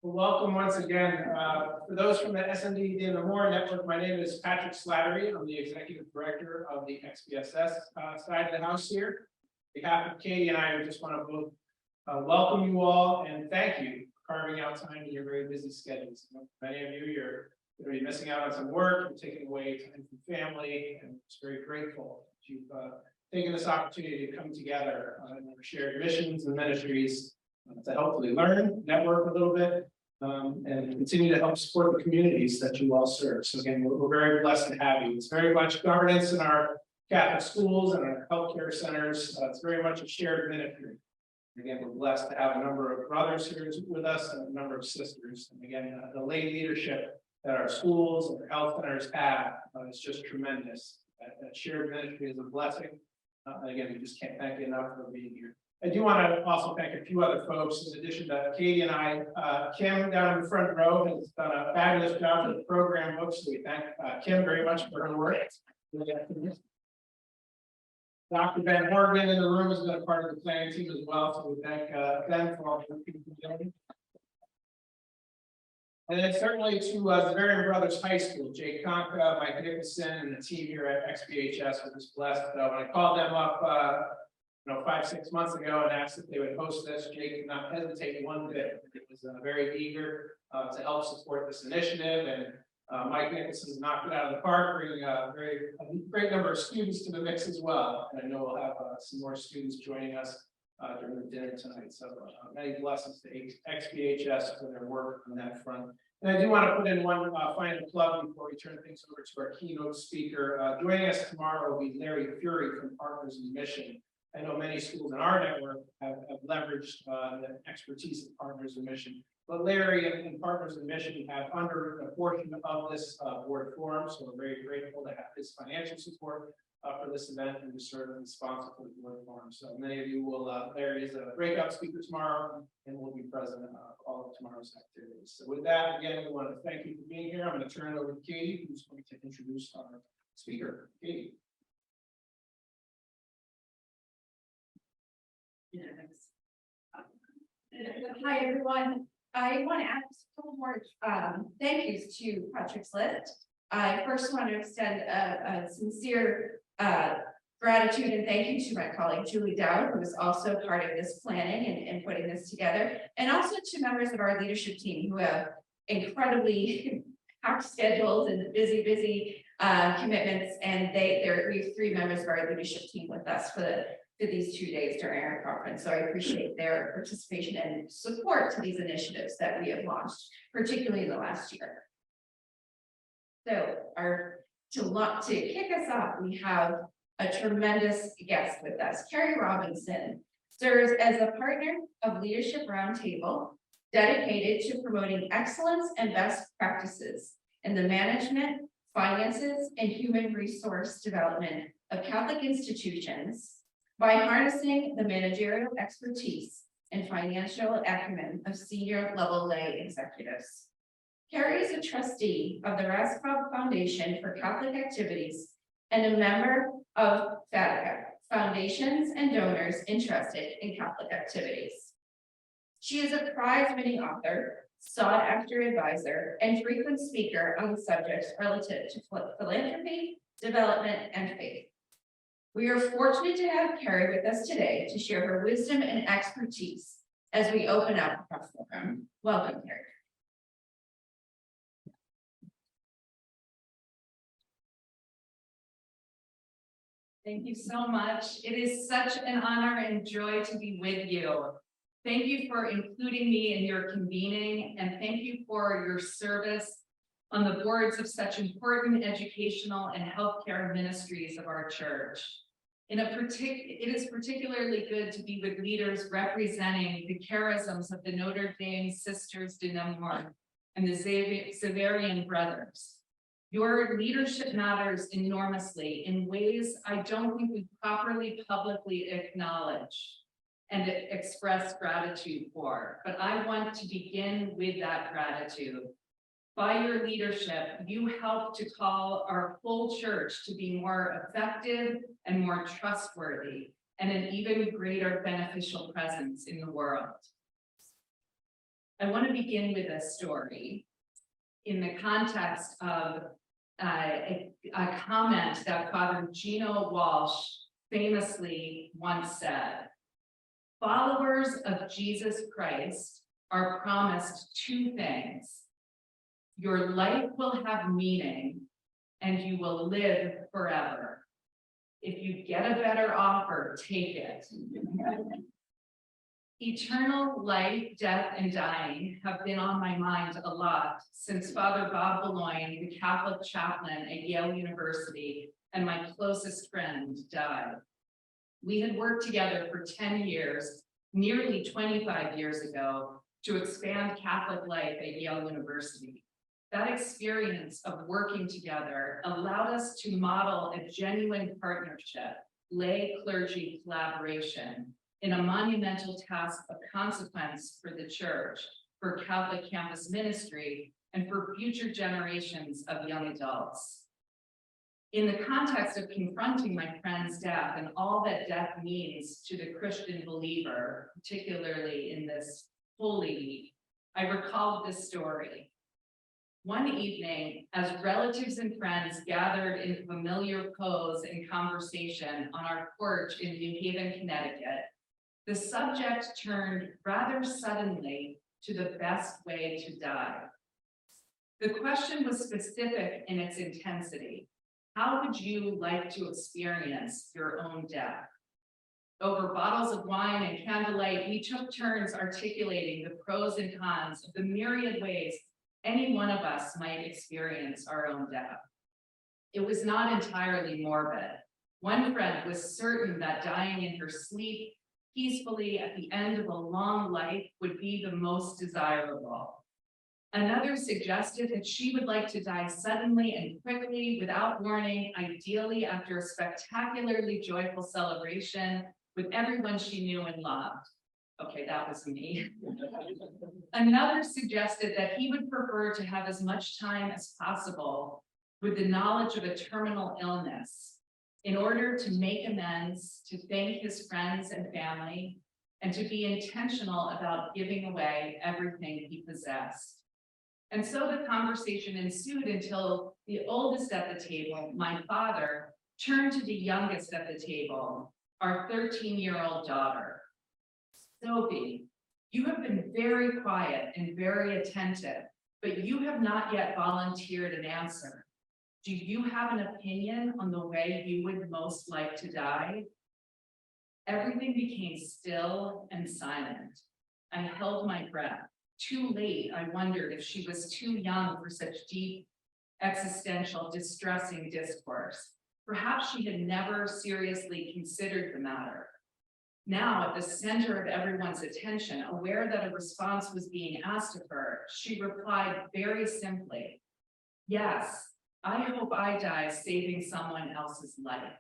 Well, welcome once again. For those from the SNDdeN network, my name is Patrick Slattery. I'm the Executive Director of the XBSS side of the house here. On behalf of Katie and I just want to both welcome you all and thank you for carving out time in your very busy schedules. Many of you, you're going to be missing out on some work, you're taking away time from family, and I'm just very grateful that you've taken this opportunity to come together and share missions and ministries to hopefully learn, network a little bit, and continue to help support the communities that you all serve. So again, we're very blessed to have you. It's very much governance in our Catholic schools and our healthcare centers. It's very much a shared ministry. Again, we're blessed to have a number of brothers here with us and a number of sisters. And again, the lay leadership that our schools and our health centers have is just tremendous. That shared ministry is a blessing. Again, we just can't thank you enough for being here. I do want to also thank a few other folks in addition to Katie and I. Kim down in the front row has done a fabulous job with the program books. So we thank Kim very much for her work. Dr. Ben Horgan in the room has been a part of the planning team as well. So we thank them for all the work they're doing. And then certainly to Zavarian Brothers High School, Jake Conca, Mike Nicholson, and the team here at XBHS were just blessed. When I called them up 5-6 months ago and asked if they would host this, Jake did not hesitate one bit. It was very eager to help support this initiative, and Mike Nicholson's knocked it out of the park, bringing a great number of students to the mix as well. And I know we'll have some more students joining us during the dinner tonight. So many blessings to XBHS for their work on that front. And I do want to put in one final plug before we turn things over to our keynote speaker. Joining us tomorrow will be Larry Fury from Partners in Mission. I know many schools in our network have leveraged the expertise of Partners in Mission, but Larry and Partners in Mission have underwritten a portion of this board forum, so we're very grateful to have his financial support for this event and to serve as sponsor for the board forum. So many of you will, Larry is a breakout speaker tomorrow and will be present at all of tomorrow's activities. So with that, again, we want to thank you for being here. I'm going to turn it over to Katie, who's going to introduce our speaker. Katie. Hi, everyone. I want to add a couple more thank yous to Patrick's list. I first want to extend a sincere gratitude and thank you to my colleague Julie Dowd, who is also part of this planning and putting this together, and also to members of our leadership team who have incredibly packed schedules and busy commitments. And we have 3 members of our leadership team with us for these 2 days during our conference. So I appreciate their participation and support to these initiatives that we have launched, particularly in the last year. So to kick us off, we have a tremendous guest with us. Kerry Robinson serves as a partner of Leadership Roundtable, dedicated to promoting excellence and best practices in the management, finances, and human resource development of Catholic institutions by harnessing the managerial expertise and financial acumen of senior level lay executives. Kerry is a trustee of the Raskov Foundation for Catholic Activities and a member of FATCA, foundations and donors interested in Catholic activities. She is a prize-winning author, sought-after advisor, and frequent speaker on the subjects relative to philanthropy, development, and faith. We are fortunate to have Kerry with us today to share her wisdom and expertise as we open up our program. Welcome, Kerry. Thank you so much. It is such an honor and joy to be with you. Thank you for including me in your convening, and thank you for your service on the boards of such important educational and healthcare ministries of our church. It is particularly good to be with leaders representing the charisms of the Notre Dame Sisters de Nemours and the Zavarian Brothers. Your leadership matters enormously in ways I don't think we properly publicly acknowledge and express gratitude for, but I want to begin with that gratitude. By your leadership, you help to call our whole church to be more effective and more trustworthy, and an even greater beneficial presence in the world. I want to begin with a story in the context of a comment that Father Gino Walsh famously once said. Followers of Jesus Christ are promised two things. Your life will have meaning and you will live forever. If you get a better offer, take it. Eternal life, death, and dying have been on my mind a lot since Father Bob Boulogne, the Catholic chaplain at Yale University and my closest friend, died. We had worked together for 10 years, nearly 25 years ago, to expand Catholic life at Yale University. That experience of working together allowed us to model a genuine partnership, lay-clergy collaboration, in a monumental task of consequence for the church, for Catholic campus ministry, and for future generations of young adults. In the context of confronting my friend's death and all that death means to the Christian believer, particularly in this Holy Week, I recalled this story. One evening, as relatives and friends gathered in familiar pose and conversation on our porch in New Haven, Connecticut, the subject turned rather suddenly to the best way to die. The question was specific in its intensity. How would you like to experience your own death? Over bottles of wine and candlelight, we took turns articulating the pros and cons of the myriad ways any one of us might experience our own death. It was not entirely morbid. One friend was certain that dying in her sleep peacefully at the end of a long life would be the most desirable. Another suggested that she would like to die suddenly and quickly without warning, ideally after a spectacularly joyful celebration with everyone she knew and loved. Okay, that was me. Another suggested that he would prefer to have as much time as possible with the knowledge of a terminal illness in order to make amends, to thank his friends and family, and to be intentional about giving away everything he possessed. And so the conversation ensued until the oldest at the table, my father, turned to the youngest at the table, our 13-year-old daughter. Sophie, you have been very quiet and very attentive, but you have not yet volunteered an answer. Do you have an opinion on the way you would most like to die? Everything became still and silent. I held my breath. Too late, I wondered if she was too young for such deep, existential, distressing discourse. Perhaps she had never seriously considered the matter. Now, at the center of everyone's attention, aware that a response was being asked of her, she replied very simply, "Yes, I hope I die saving someone else's life."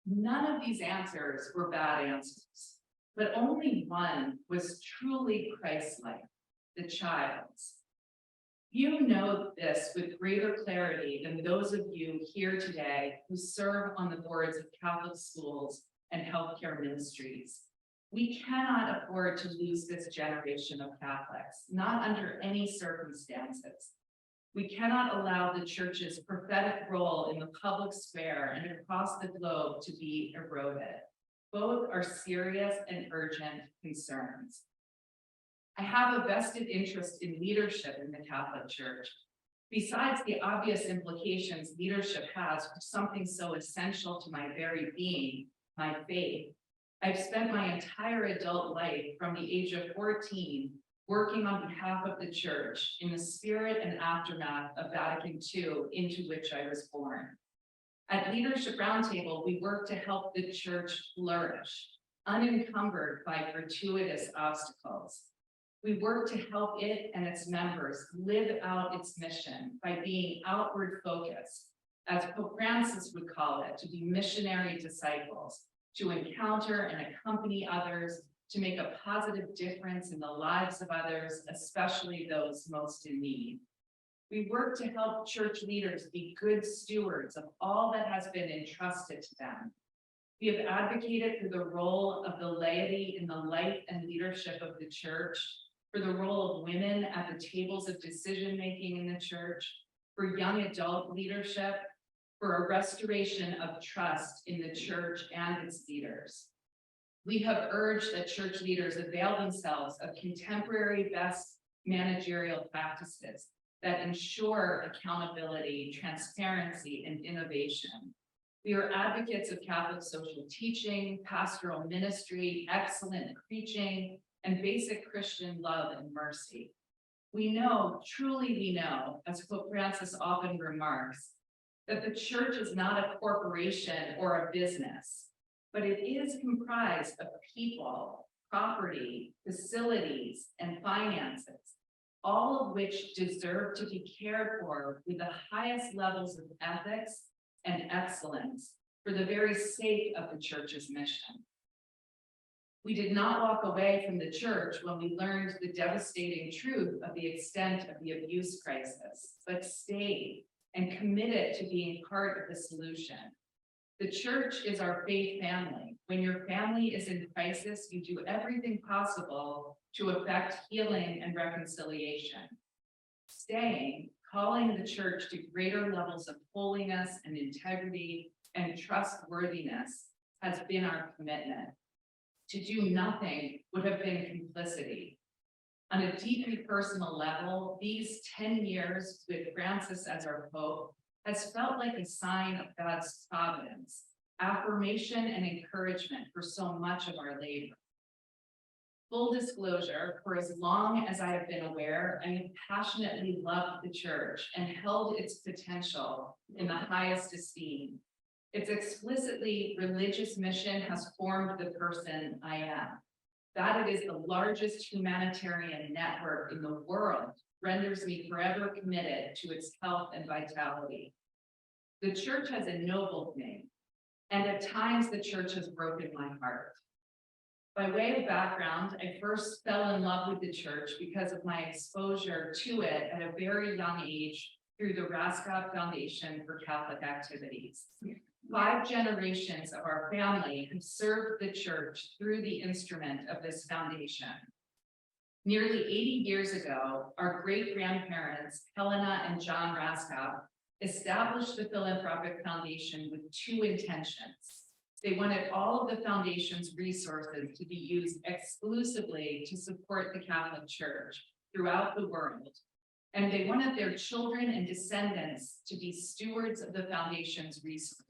None of these answers were bad answers, but only one was truly Christ-like, the child's. You know this with greater clarity than those of you here today who serve on the boards of Catholic schools and healthcare ministries. We cannot afford to lose this generation of Catholics, not under any circumstances. We cannot allow the church's prophetic role in the public square and across the globe to be eroded. Both are serious and urgent concerns. I have a vested interest in leadership in the Catholic Church. Besides the obvious implications leadership has for something so essential to my very being, my faith, I've spent my entire adult life from the age of 14 working on behalf of the Church in the spirit and aftermath of Vatican II, into which I was born. At Leadership Roundtable, we work to help the Church flourish, unencumbered by gratuitous obstacles. We work to help it and its members live out its mission by being outward focused, as Pope Francis would call it, to be missionary disciples, to encounter and accompany others, to make a positive difference in the lives of others, especially those most in need. We work to help church leaders be good stewards of all that has been entrusted to them. We have advocated for the role of the laity in the life and leadership of the church, for the role of women at the tables of decision-making in the church, for young adult leadership, for a restoration of trust in the church and its leaders. We have urged that church leaders avail themselves of contemporary best managerial practices that ensure accountability, transparency, and innovation. We are advocates of Catholic social teaching, pastoral ministry, excellent preaching, and basic Christian love and mercy. We know, truly we know, as Pope Francis often remarks, that the church is not a corporation or a business, but it is comprised of people, property, facilities, and finances, all of which deserve to be cared for with the highest levels of ethics and excellence for the very sake of the church's mission. We did not walk away from the church when we learned the devastating truth of the extent of the abuse crisis, but stayed and committed to being part of the solution. The church is our faith family. When your family is in crisis, you do everything possible to effect healing and reconciliation. Staying, calling the church to greater levels of holiness and integrity and trustworthiness has been our commitment. To do nothing would have been complicity. On a deeply personal level, these 10 years with Francis as our Pope has felt like a sign of God's providence, affirmation and encouragement for so much of our labor. Full disclosure, for as long as I have been aware, I have passionately loved the church and held its potential in the highest esteem. Its explicitly religious mission has formed the person I am. That it is the largest humanitarian network in the world renders me forever committed to its health and vitality. The church has ennobled me, and at times the church has broken my heart. By way of background, I first fell in love with the church because of my exposure to it at a very young age through the Raskob Foundation for Catholic Activities. 5 generations of our family have served the church through the instrument of this foundation. Nearly 80 years ago, our great-grandparents, Helena and John Raskob, established the Philanthropic Foundation with 2 intentions. They wanted all of the foundation's resources to be used exclusively to support the Catholic Church throughout the world, and they wanted their children and descendants to be stewards of the foundation's resources.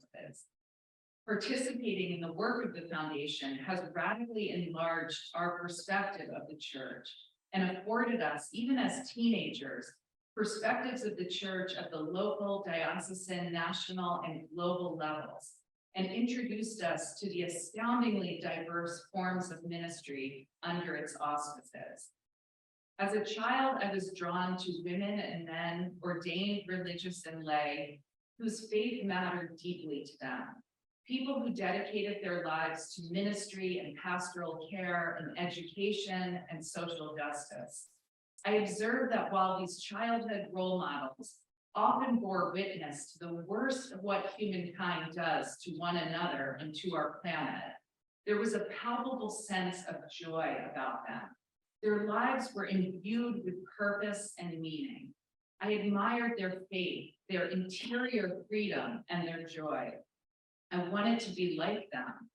Participating in the work of the foundation has radically enlarged our perspective of the church and afforded us, even as teenagers, perspectives of the church at the local, diocesan, national, and global levels, and introduced us to the astoundingly diverse forms of ministry under its auspices. As a child, I was drawn to women and men, ordained religious and lay, whose faith mattered deeply to them. People who dedicated their lives to ministry and pastoral care and education and social justice. I observed that while these childhood role models often bore witness to the worst of what humankind does to one another and to our planet, there was a palpable sense of joy about them. Their lives were imbued with purpose and meaning. I admired their faith, their interior freedom, and their joy. I wanted to be like them.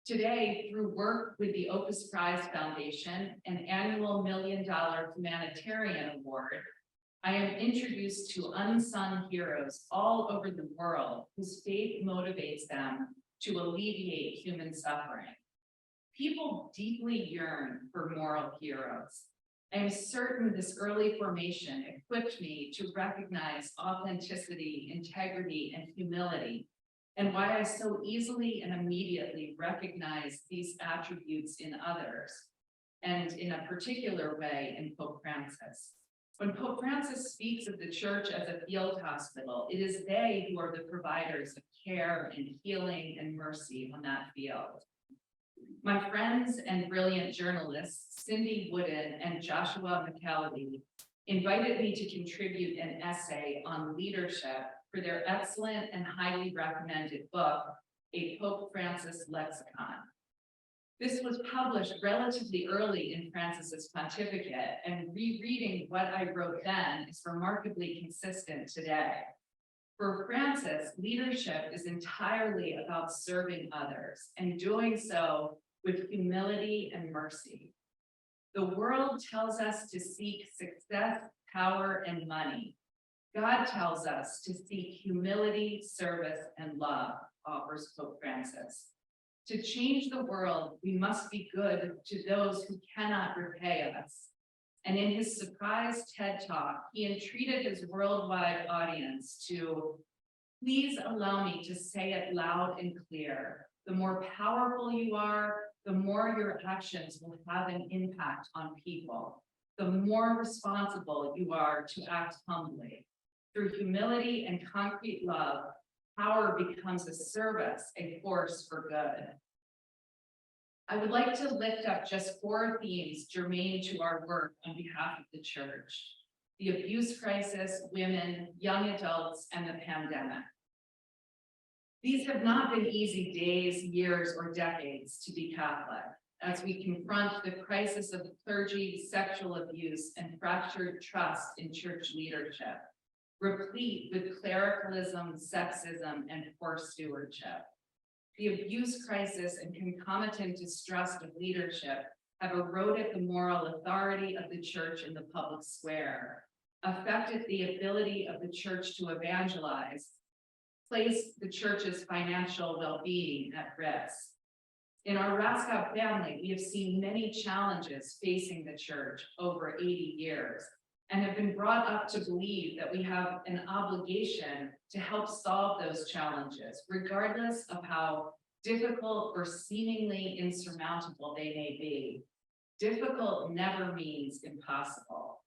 Today, through work with the Opus Prize Foundation, an annual $1 million humanitarian award, I am introduced to unsung heroes all over the world whose faith motivates them to alleviate human suffering. People deeply yearn for moral heroes. I am certain this early formation equipped me to recognize authenticity, integrity, and humility, and why I so easily and immediately recognize these attributes in others, and in a particular way in Pope Francis. When Pope Francis speaks of the church as a field hospital, it is they who are the providers of care and healing and mercy on that field. My friends and brilliant journalists, Cindy Wooden and Joshua McKelvey, invited me to contribute an essay on leadership for their excellent and highly recommended book, a Pope Francis lexicon. This was published relatively early in Francis's pontificate, and rereading what I wrote then is remarkably consistent today. For Francis, leadership is entirely about serving others and doing so with humility and mercy. The world tells us to seek success, power, and money. God tells us to seek humility, service, and love, offers Pope Francis. To change the world, we must be good to those who cannot repay us. And in his surprise TED Talk, he entreated his worldwide audience to, please allow me to say it loud and clear. The more powerful you are, the more your actions will have an impact on people. The more responsible you are to act humbly. Through humility and concrete love, power becomes a service, a force for good. I would like to lift up just 4 themes germane to our work on behalf of the church: the abuse crisis, women, young adults, and the pandemic. These have not been easy days, years, or decades to be Catholic, as we confront the crisis of clergy, sexual abuse, and fractured trust in church leadership, replete with clericalism, sexism, and poor stewardship. The abuse crisis and concomitant distrust of leadership have eroded the moral authority of the church in the public square, affected the ability of the church to evangelize, placed the church's financial well-being at risk. In our Raskow family, we have seen many challenges facing the church over 80 years, and have been brought up to believe that we have an obligation to help solve those challenges, regardless of how difficult or seemingly insurmountable they may be. Difficult never means impossible.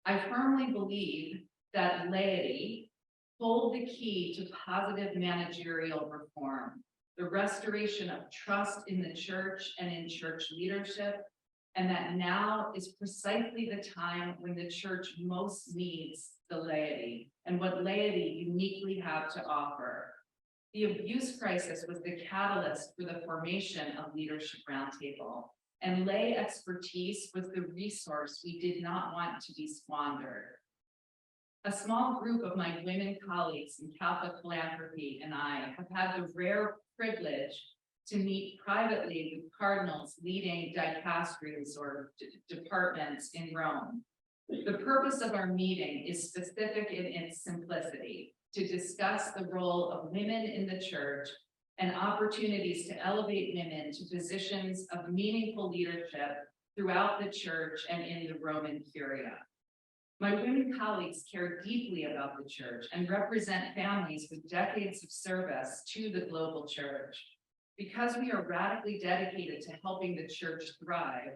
I firmly believe that laity hold the key to positive managerial reform, the restoration of trust in the church and in church leadership, and that now is precisely the time when the church most needs the laity and what laity uniquely have to offer. The abuse crisis was the catalyst for the formation of Leadership Roundtable, and lay expertise was the resource we did not want to be squandered. A small group of my women colleagues in Catholic philanthropy and I have had the rare privilege to meet privately with cardinals leading dicasteries or departments in Rome. The purpose of our meeting is specific in its simplicity: to discuss the role of women in the church and opportunities to elevate women to positions of meaningful leadership throughout the church and in the Roman Curia. My women colleagues care deeply about the church and represent families with decades of service to the global church. Because we are radically dedicated to helping the church thrive,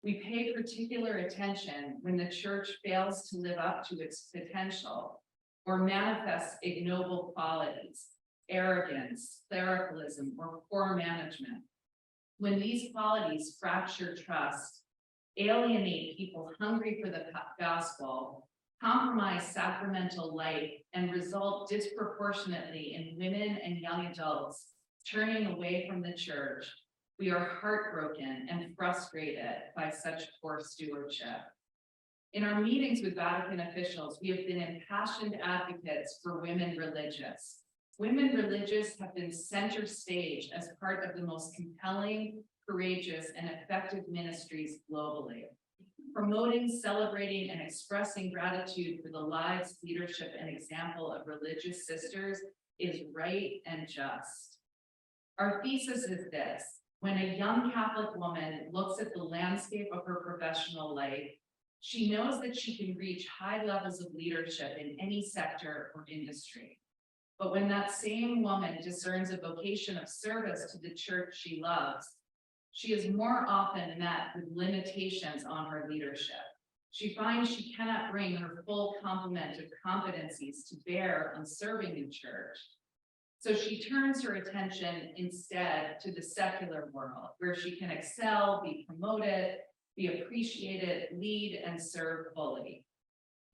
we pay particular attention when the church fails to live up to its potential or manifests ignoble qualities, arrogance, clericalism, or poor management. When these qualities fracture trust, alienate people hungry for the gospel, compromise sacramental life, and result disproportionately in women and young adults turning away from the church, we are heartbroken and frustrated by such poor stewardship. In our meetings with Vatican officials, we have been impassioned advocates for women religious. Women religious have been center stage as part of the most compelling, courageous, and effective ministries globally. Promoting, celebrating, and expressing gratitude for the lives, leadership, and example of religious sisters is right and just. Our thesis is this: when a young Catholic woman looks at the landscape of her professional life, she knows that she can reach high levels of leadership in any sector or industry. But when that same woman discerns a vocation of service to the church she loves, she is more often met with limitations on her leadership. She finds she cannot bring her full complement of competencies to bear on serving in church. So she turns her attention instead to the secular world, where she can excel, be promoted, be appreciated, lead, and serve fully.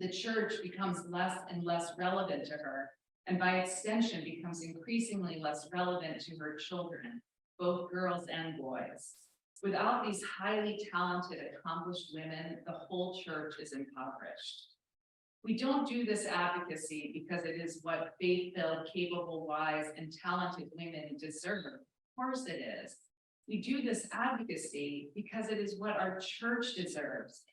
The church becomes less and less relevant to her and by extension becomes increasingly less relevant to her children, both girls and boys. Without these highly talented, accomplished women, the whole church is impoverished. We don't do this advocacy because it is what faith-filled, capable, wise, and talented women deserve. Of course it is. We do this advocacy because it is what our church deserves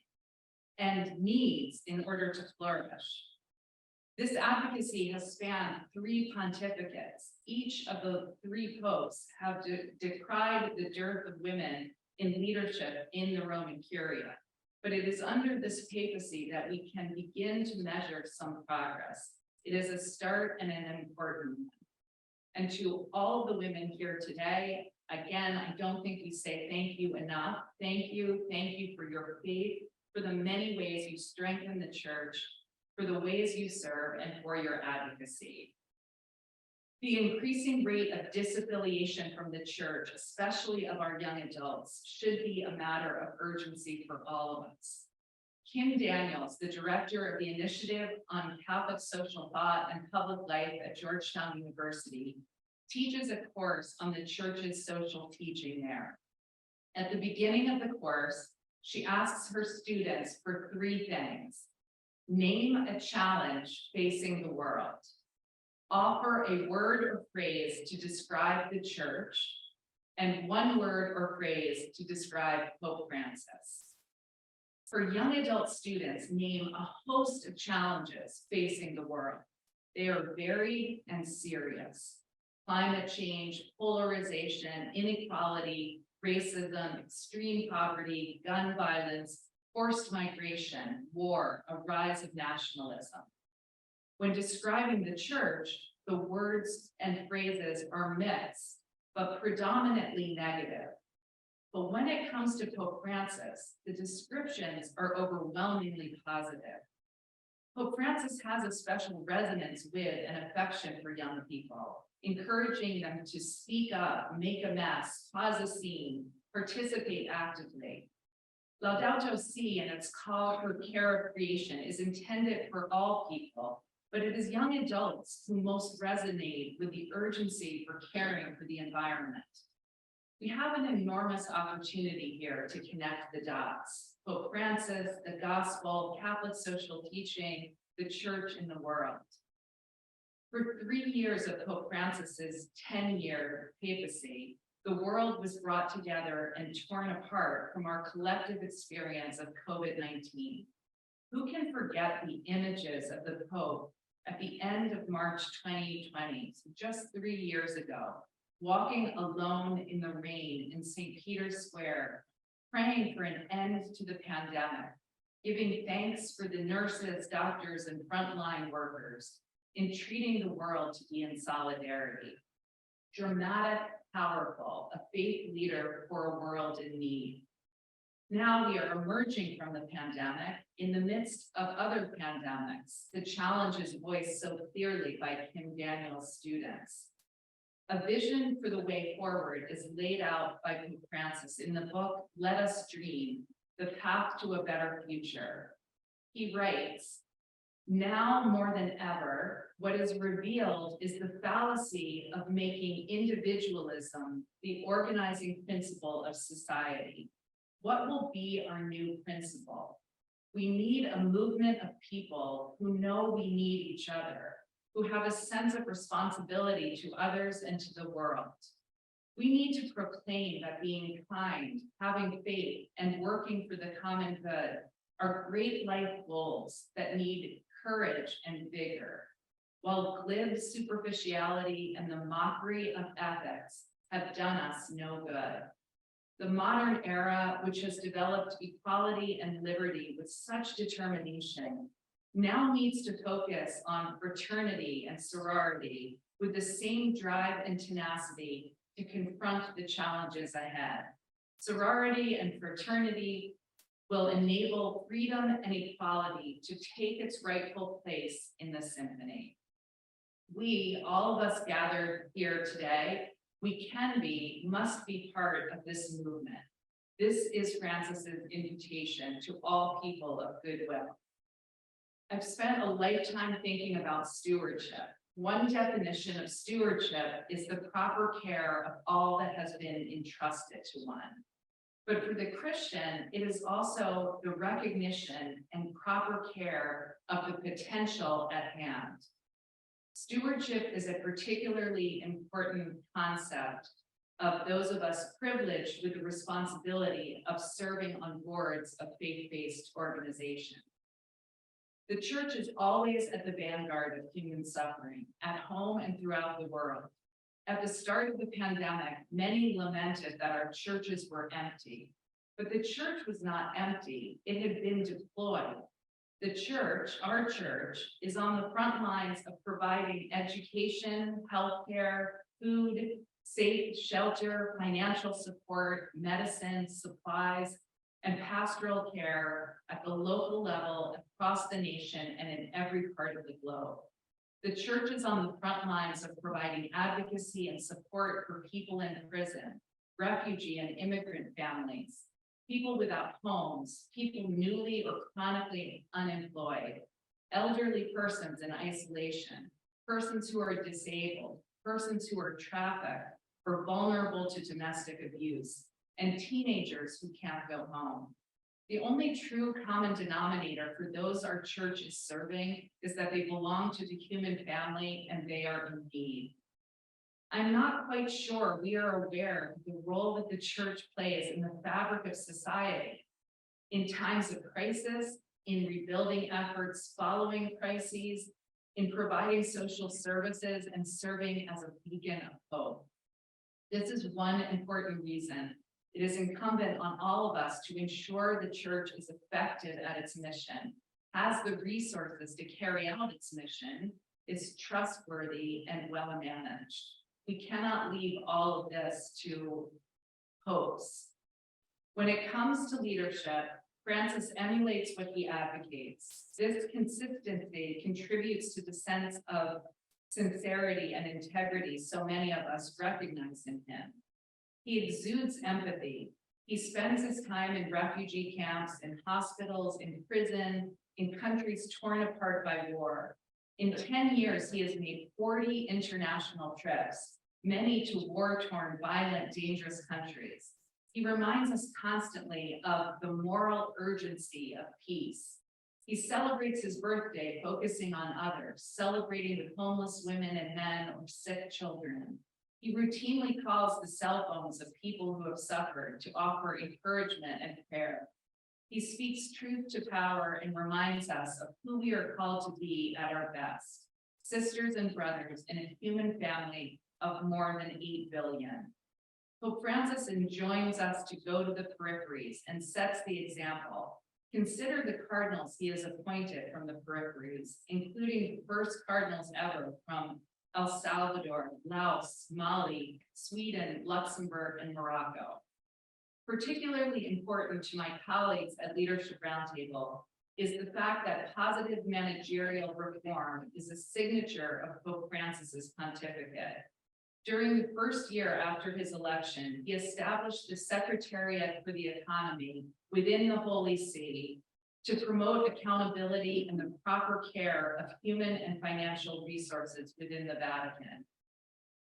and needs in order to flourish. This advocacy has spanned 3 pontificates. Each of the 3 popes have decried the dearth of women in leadership in the Roman Curia. But it is under this papacy that we can begin to measure some progress. It is a start and an important one. And to all the women here today, again, I don't think we say thank you enough. Thank you for your faith, for the many ways you strengthen the church, for the ways you serve, and for your advocacy. The increasing rate of disaffiliation from the church, especially of our young adults, should be a matter of urgency for all of us. Kim Daniels, the director of the Initiative on Catholic Social Thought and Public Life at Georgetown University, teaches a course on the church's social teaching there. At the beginning of the course, she asks her students for 3 things. Name a challenge facing the world. Offer a word or phrase to describe the church, and 1 word or phrase to describe Pope Francis. For young adult students, name a host of challenges facing the world. They are varied and serious. Climate change, polarization, inequality, racism, extreme poverty, gun violence, forced migration, war, a rise of nationalism. When describing the church, the words and phrases are mixed, but predominantly negative. But when it comes to Pope Francis, the descriptions are overwhelmingly positive. Pope Francis has a special resonance with and affection for young people, encouraging them to speak up, make a mess, cause a scene, participate actively. Laudato Si and its call for care of creation is intended for all people, but it is young adults who most resonate with the urgency for caring for the environment. We have an enormous opportunity here to connect the dots. Pope Francis, the gospel, Catholic social teaching, the church in the world. For 3 years of Pope Francis's 10-year papacy, the world was brought together and torn apart from our collective experience of COVID-19. Who can forget the images of the Pope at the end of March 2020, so just 3 years ago, walking alone in the rain in St. Peter's Square, praying for an end to the pandemic, giving thanks for the nurses, doctors, and frontline workers, entreating the world to be in solidarity. Dramatic, powerful, a faith leader for a world in need. Now we are emerging from the pandemic in the midst of other pandemics, the challenges voiced so clearly by Kim Daniels' students. A vision for the way forward is laid out by Pope Francis in the book, Let Us Dream, The Path to a Better Future. He writes, now more than ever, what is revealed is the fallacy of making individualism the organizing principle of society. What will be our new principle? We need a movement of people who know we need each other, who have a sense of responsibility to others and to the world. We need to proclaim that being kind, having faith, and working for the common good are great life goals that need courage and vigor, while glib superficiality and the mockery of ethics have done us no good. The modern era, which has developed equality and liberty with such determination, now needs to focus on fraternity and sorority with the same drive and tenacity to confront the challenges ahead. Sorority and fraternity will enable freedom and equality to take its rightful place in the symphony. We, all of us gathered here today, we can be, must be part of this movement. This is Francis's invitation to all people of goodwill. I've spent a lifetime thinking about stewardship, One definition of stewardship is the proper care of all that has been entrusted to one. But for the Christian, it is also the recognition and proper care of the potential at hand. Stewardship is a particularly important concept of those of us privileged with the responsibility of serving on boards of faith-based organizations. The church is always at the vanguard of human suffering, at home and throughout the world. At the start of the pandemic, many lamented that our churches were empty, but the church was not empty. It had been deployed. The church, our church, is on the front lines of providing education, healthcare, food, safe shelter, financial support, medicine, supplies, and pastoral care at the local level, across the nation, and in every part of the globe. The church is on the front lines of providing advocacy and support for people in prison, refugee and immigrant families, people without homes, people newly or chronically unemployed, elderly persons in isolation, persons who are disabled, persons who are trafficked or vulnerable to domestic abuse, and teenagers who can't go home. The only true common denominator for those our church is serving is that they belong to the human family and they are in need. I'm not quite sure we are aware of the role that the church plays in the fabric of society, in times of crisis, in rebuilding efforts following crises, in providing social services and serving as a beacon of hope. This is one important reason it is incumbent on all of us to ensure the church is effective at its mission, has the resources to carry out its mission, is trustworthy and well managed. We cannot leave all of this to hopes. When it comes to leadership, Francis emulates what he advocates. This consistency contributes to the sense of sincerity and integrity so many of us recognize in him. He exudes empathy. He spends his time in refugee camps, in hospitals, in prison, in countries torn apart by war. In 10 years, he has made 40 international trips, many to war-torn, violent, dangerous countries. He reminds us constantly of the moral urgency of peace. He celebrates his birthday, focusing on others, celebrating the homeless women and men or sick children. He routinely calls the cell phones of people who have suffered to offer encouragement and prayer. He speaks truth to power and reminds us of who we are called to be at our best, sisters and brothers in a human family of more than 8 billion. Pope Francis enjoins us to go to the peripheries and sets the example. Consider the cardinals he has appointed from the peripheries, including the first cardinals ever from El Salvador, Laos, Mali, Sweden, Luxembourg, and Morocco. Particularly important to my colleagues at Leadership Roundtable is the fact that positive managerial reform is a signature of Pope Francis's pontificate. During the first year after his election, he established a Secretariat for the Economy within the Holy See to promote accountability and the proper care of human and financial resources within the Vatican.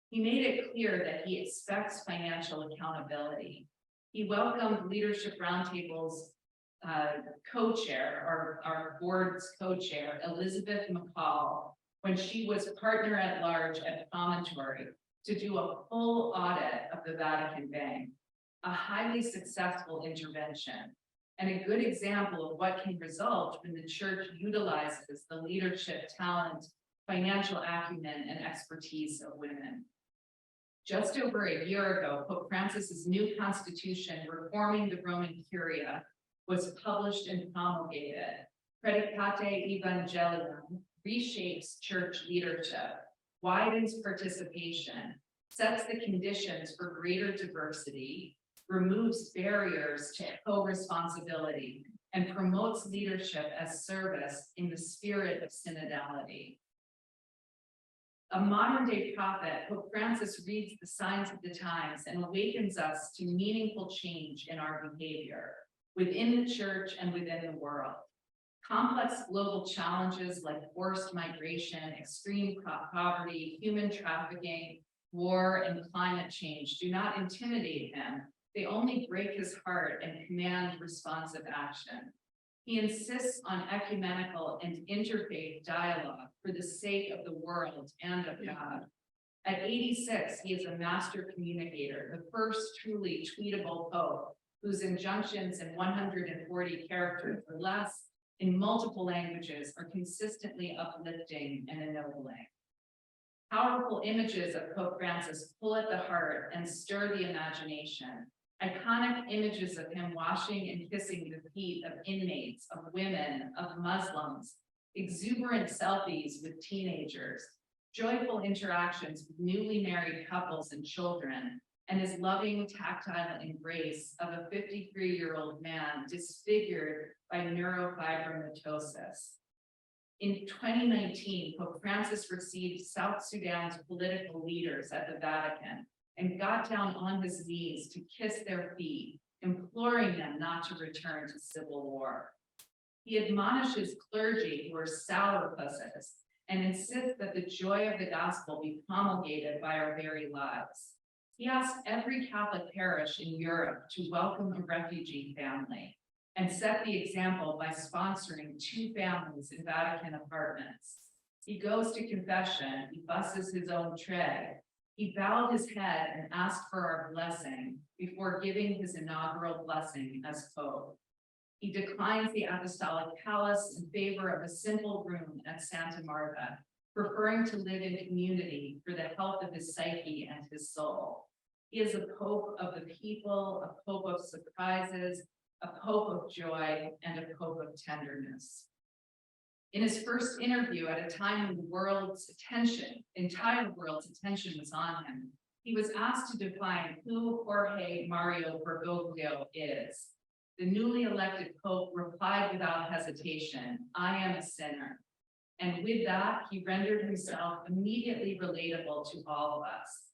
He made it clear that he expects financial accountability. He welcomed Leadership Roundtable's co-chair, our board's co-chair, Elizabeth McCall, when she was partner at large at Promontory, to do a full audit of the Vatican Bank, a highly successful intervention, and a good example of what can result when the church utilizes the leadership, talent, financial acumen, and expertise of women. Just over a year ago, Pope Francis's new constitution reforming the Roman Curia was published and promulgated. Predicate Evangelium reshapes church leadership, widens participation, sets the conditions for greater diversity, removes barriers to co-responsibility, and promotes leadership as service in the spirit of synodality. A modern-day prophet, Pope Francis reads the signs of the times and awakens us to meaningful change in our behavior within the church and within the world. Complex global challenges like forced migration, extreme poverty, human trafficking, war, and climate change do not intimidate him. They only break his heart and command responsive action. He insists on ecumenical and interfaith dialogue for the sake of the world and of God. At 86, he is a master communicator, the first truly tweetable pope, whose injunctions in 140 characters or less in multiple languages are consistently uplifting and ennobling. Powerful images of Pope Francis pull at the heart and stir the imagination. Iconic images of him washing and kissing the feet of inmates, of women, of Muslims, exuberant selfies with teenagers, joyful interactions with newly married couples and children, and his loving tactile embrace of a 53-year-old man disfigured by neurofibromatosis. In 2019, Pope Francis received South Sudan's political leaders at the Vatican and got down on his knees to kiss their feet, imploring them not to return to civil war. He admonishes clergy who are sourpusses and insists that the joy of the gospel be promulgated by our very lives. He asked every Catholic parish in Europe to welcome a refugee family and set the example by sponsoring 2 families in Vatican apartments. He goes to confession, he busses his own tray. He bowed his head and asked for our blessing before giving his inaugural blessing as Pope. He declines the apostolic palace in favor of a simple room at Santa Marta, preferring to live in community for the health of his psyche and his soul. He is a Pope of the people, a Pope of surprises, a Pope of joy, and a Pope of tenderness. In his first interview at a time when the entire world's attention was on him, he was asked to define who Jorge Mario Bergoglio is. The newly elected Pope replied without hesitation, "I am a sinner." And with that, he rendered himself immediately relatable to all of us.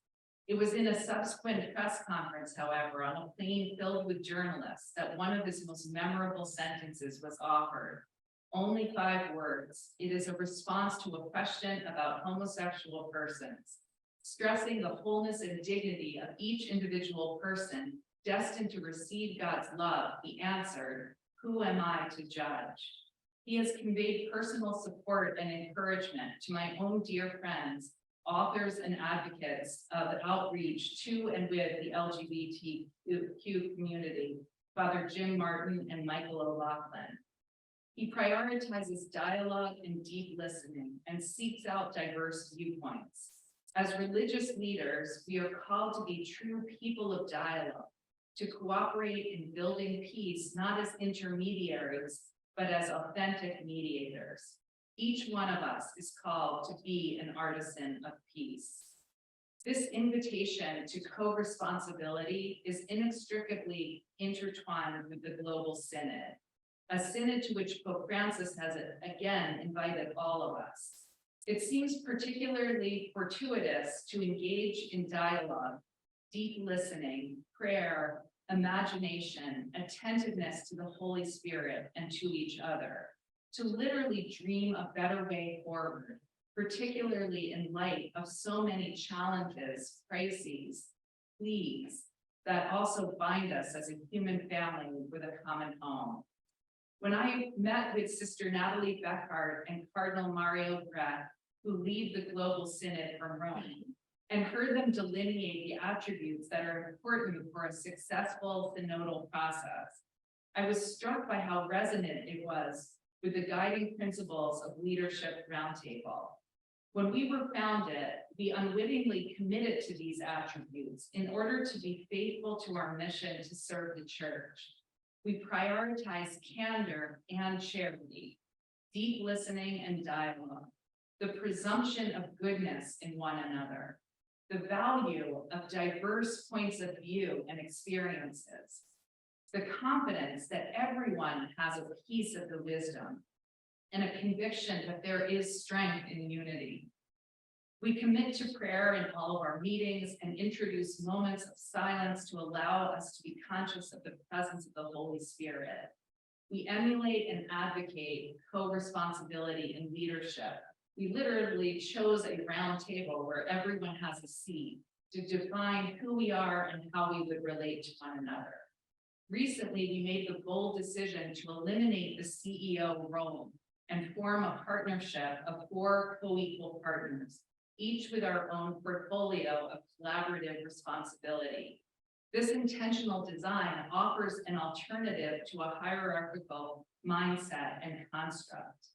It was in a subsequent press conference, however, on a plane filled with journalists, that one of his most memorable sentences was offered. Only 5 words. It is a response to a question about homosexual persons, stressing the wholeness and dignity of each individual person destined to receive God's love. He answered, "Who am I to judge?" He has conveyed personal support and encouragement to my own dear friends, authors and advocates of outreach to and with the LGBTQ community, Father Jim Martin and Michael O'Loughlin. He prioritizes dialogue and deep listening and seeks out diverse viewpoints. As religious leaders, we are called to be true people of dialogue, to cooperate in building peace, not as intermediaries, but as authentic mediators. Each one of us is called to be an artisan of peace. This invitation to co-responsibility is inextricably intertwined with the Global Synod, a synod to which Pope Francis has again invited all of us. It seems particularly fortuitous to engage in dialogue, deep listening, prayer, imagination, attentiveness to the Holy Spirit and to each other, to literally dream a better way forward, particularly in light of so many challenges, crises, pleas that also bind us as a human family with a common home. When I met with Sister Natalie Beckhart and Cardinal Mario Brett, who lead the Global Synod from Rome, and heard them delineate the attributes that are important for a successful synodal process, I was struck by how resonant it was with the guiding principles of Leadership Roundtable. When we were founded, we unwittingly committed to these attributes in order to be faithful to our mission to serve the Church. We prioritize candor and charity, deep listening and dialogue, the presumption of goodness in one another, the value of diverse points of view and experiences, the confidence that everyone has a piece of the wisdom, and a conviction that there is strength in unity. We commit to prayer in all of our meetings and introduce moments of silence to allow us to be conscious of the presence of the Holy Spirit. We emulate and advocate co-responsibility in leadership. We literally chose a round table where everyone has a seat to define who we are and how we would relate to one another. Recently, we made the bold decision to eliminate the CEO role and form a partnership of 4 co-equal partners, each with our own portfolio of collaborative responsibility. This intentional design offers an alternative to a hierarchical mindset and construct.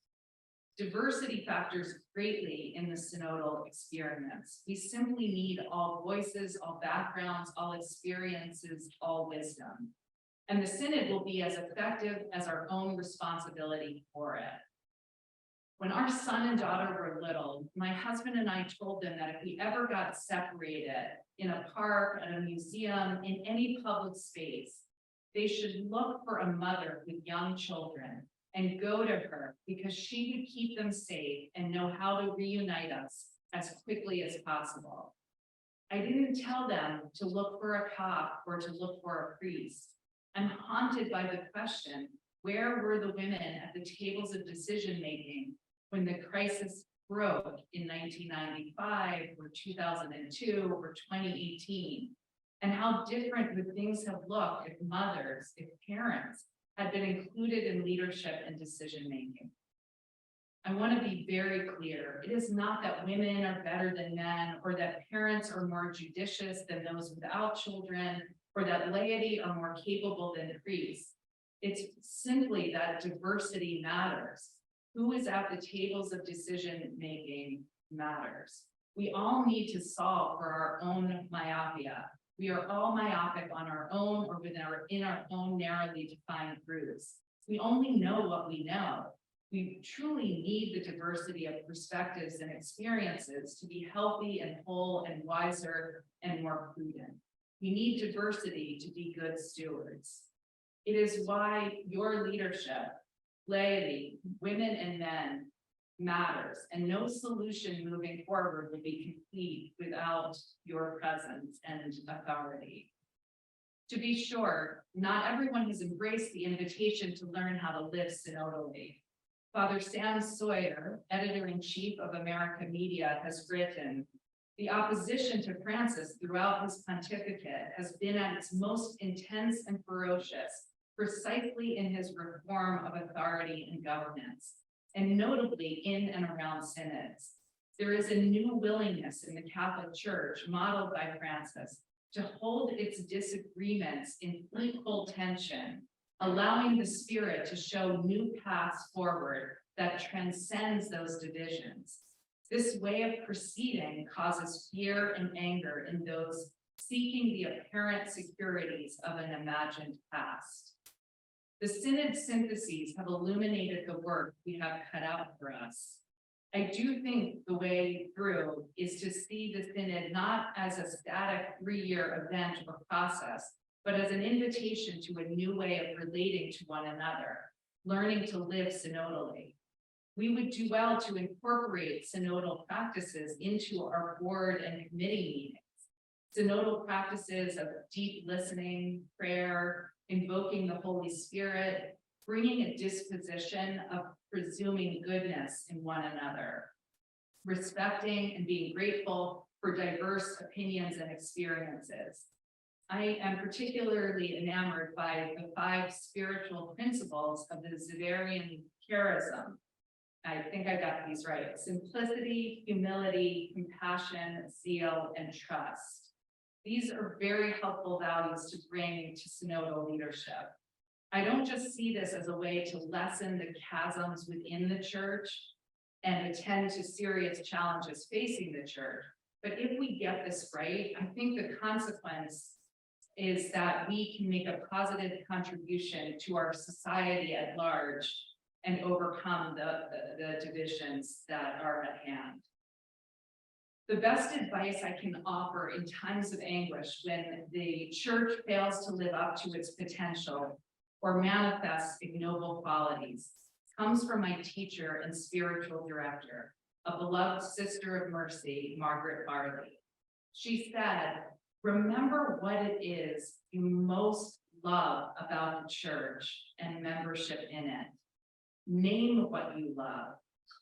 Diversity factors greatly in the synodal experience. We simply need all voices, all backgrounds, all experiences, all wisdom. And the synod will be as effective as our own responsibility for it. When our son and daughter were little, my husband and I told them that if we ever got separated in a park, at a museum, in any public space, they should look for a mother with young children and go to her because she would keep them safe and know how to reunite us as quickly as possible. I didn't tell them to look for a cop or to look for a priest. I'm haunted by the question, where were the women at the tables of decision-making when the crisis broke in 1995 or 2002 or 2018? And how different would things have looked if mothers, if parents had been included in leadership and decision-making? I want to be very clear. It is not that women are better than men or that parents are more judicious than those without children or that laity are more capable than priests. It's simply that diversity matters. Who is at the tables of decision-making matters. We all need to solve for our own myopia. We are all myopic on our own or in our own narrowly defined groups. We only know what we know. We truly need the diversity of perspectives and experiences to be healthy and whole and wiser and more prudent. We need diversity to be good stewards. It is why your leadership, laity, women and men, matters, and no solution moving forward will be complete without your presence and authority. To be sure, not everyone has embraced the invitation to learn how to live synodally. Father Sam Sawyer, editor-in-chief of America Media, has written, "The opposition to Francis throughout his pontificate has been at its most intense and ferocious, precisely in his reform of authority and governance, and notably in and around synods. There is a new willingness in the Catholic Church, modeled by Francis, to hold its disagreements in equal tension, allowing the Spirit to show new paths forward that transcends those divisions. This way of proceeding causes fear and anger in those seeking the apparent securities of an imagined past. The synod syntheses have illuminated the work we have cut out for us. I do think the way through is to see the synod not as a static 3-year event or process, but as an invitation to a new way of relating to one another, learning to live synodally. We would do well to incorporate synodal practices into our board and committee meetings. Synodal practices of deep listening, prayer, invoking the Holy Spirit, bringing a disposition of presuming goodness in one another, respecting and being grateful for diverse opinions and experiences. I am particularly enamored by the 5 spiritual principles of the Xaverian charism. I think I got these right: simplicity, humility, compassion, zeal, and trust. These are very helpful values to bring to synodal leadership. I don't just see this as a way to lessen the chasms within the church and attend to serious challenges facing the church, but if we get this right, I think the consequence is that we can make a positive contribution to our society at large and overcome the divisions that are at hand. The best advice I can offer in times of anguish when the church fails to live up to its potential or manifests ignoble qualities comes from my teacher and spiritual director, a beloved sister of mercy, Margaret Barley. She said, "Remember what it is you most love about the church and membership in it. Name what you love,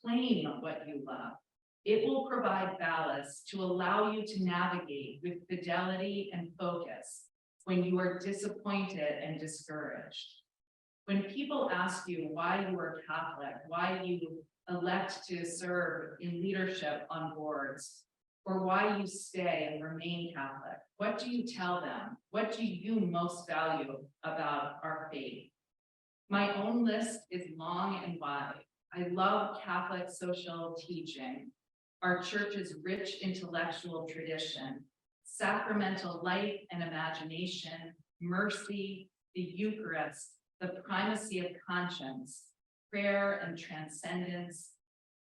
claim what you love. It will provide ballast to allow you to navigate with fidelity and focus when you are disappointed and discouraged. When people ask you why you are Catholic, why you elect to serve in leadership on boards, or why you stay and remain Catholic, what do you tell them? What do you most value about our faith? My own list is long and wide. I love Catholic social teaching, our church's rich intellectual tradition, sacramental life and imagination, mercy, the Eucharist, the primacy of conscience, prayer and transcendence,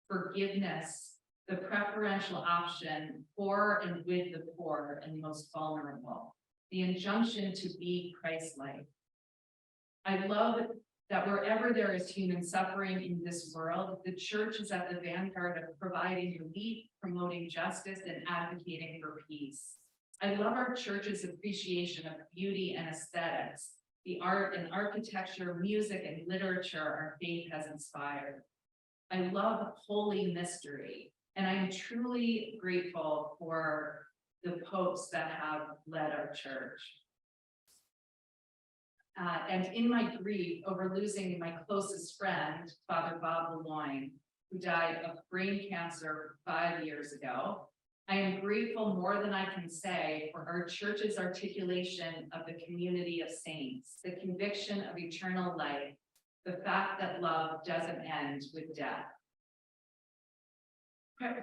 forgiveness, the preferential option for and with the poor and most vulnerable, the injunction to be Christ-like. I love that wherever there is human suffering in this world, the church is at the vanguard of providing relief, promoting justice, and advocating for peace. I love our church's appreciation of beauty and aesthetics, the art and architecture, music, and literature our faith has inspired. I love holy mystery, and I'm truly grateful for the popes that have led our church. And in my grief over losing my closest friend, Father Bob Leloyne, who died of brain cancer 5 years ago, I am grateful more than I can say for our church's articulation of the community of saints, the conviction of eternal life, the fact that love doesn't end with death.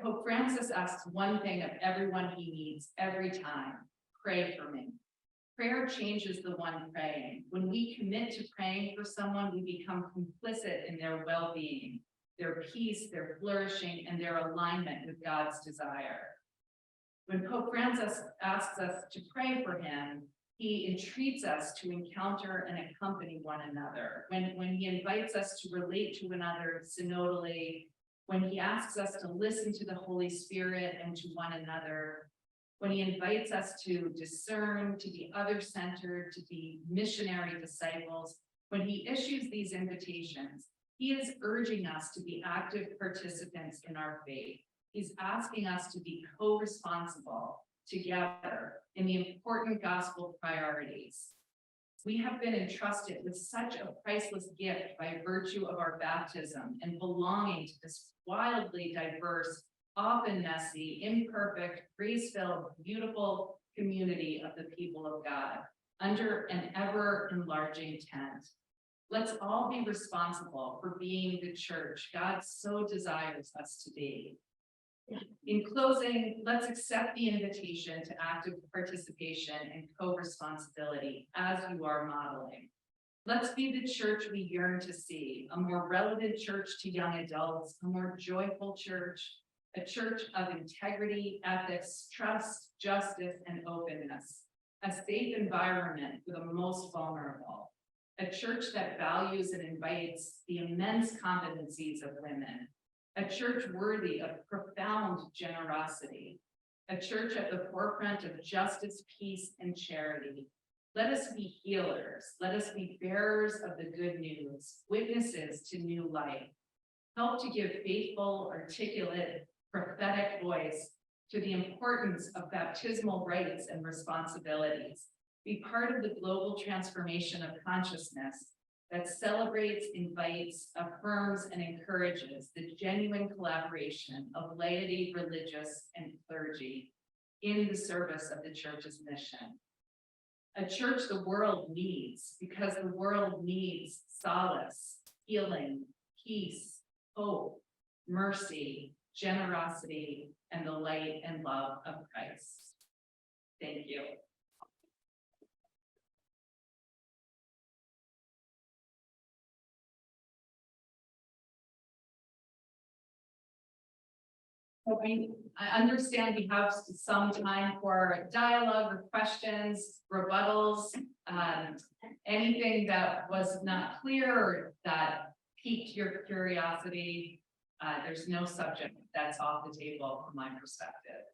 Pope Francis asks one thing of everyone he meets every time: pray for me. Prayer changes the one praying. When we commit to praying for someone, we become complicit in their well-being, their peace, their flourishing, and their alignment with God's desire. When Pope Francis asks us to pray for him, he entreats us to encounter and accompany one another. When he invites us to relate to one another synodally, when he asks us to listen to the Holy Spirit and to one another, when he invites us to discern, to be other-centered, to be missionary disciples, when he issues these invitations, he is urging us to be active participants in our faith. He's asking us to be co-responsible together in the important gospel priorities. We have been entrusted with such a priceless gift by virtue of our baptism and belonging to this wildly diverse, often messy, imperfect, grace-filled, beautiful community of the people of God under an ever-enlarging tent. Let's all be responsible for being the church God so desires us to be. In closing, let's accept the invitation to active participation and co-responsibility as you are modeling. Let's be the church we yearn to see, a more relevant church to young adults, a more joyful church, a church of integrity, ethics, trust, justice, and openness, a safe environment for the most vulnerable, a church that values and invites the immense competencies of women, a church worthy of profound generosity, a church at the forefront of justice, peace, and charity. Let us be healers. Let us be bearers of the good news, witnesses to new life. Help to give faithful, articulate, prophetic voice to the importance of baptismal rites and responsibilities. Be part of the global transformation of consciousness that celebrates, invites, affirms, and encourages the genuine collaboration of laity, religious, and clergy in the service of the church's mission. A church the world needs, because the world needs solace, healing, peace, hope, mercy, generosity, and the light and love of Christ. Thank you. So I understand we have some time for dialogue or questions, rebuttals, anything that was not clear or that piqued your curiosity. There's no subject that's off the table from my perspective.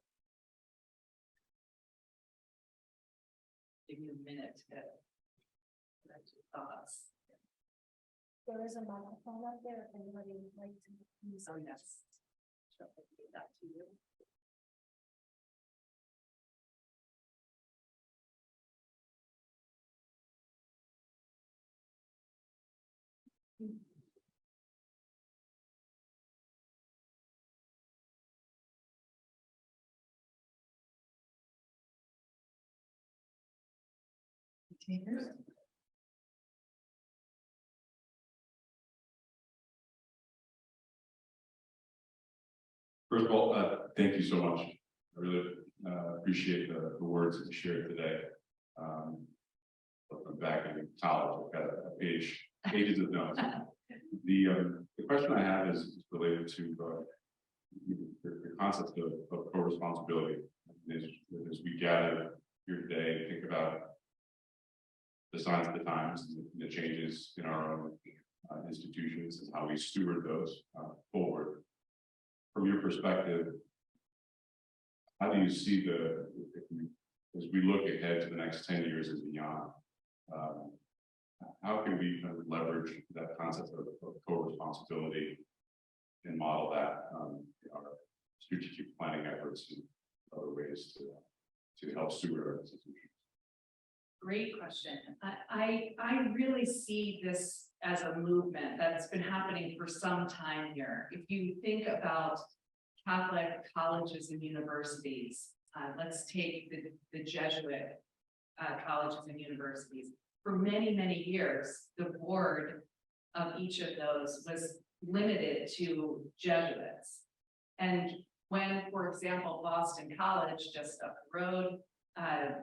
Give you a minute to thoughts. There is a microphone out there if anybody would like to use. So yes. She'll give that to you. Containers. First of all, thank you so much. I really appreciate the words that you shared today. I'm back in college, I've got pages of notes. The question I have is related to the concept of co-responsibility. As we gather here today, think about the signs of the times, and the changes in our own institutions, and how we steward those forward. From your perspective, how do you see as we look ahead to the next 10 years and beyond, how can we kind of leverage that concept of co-responsibility and model that in our strategic planning efforts and other ways to help steward our institutions? Great question. I really see this as a movement that's been happening for some time here. If you think about Catholic colleges and universities, let's take the Jesuit colleges and universities. For many, many years, the board of each of those was limited to Jesuits. And when, for example, Boston College, just up the road,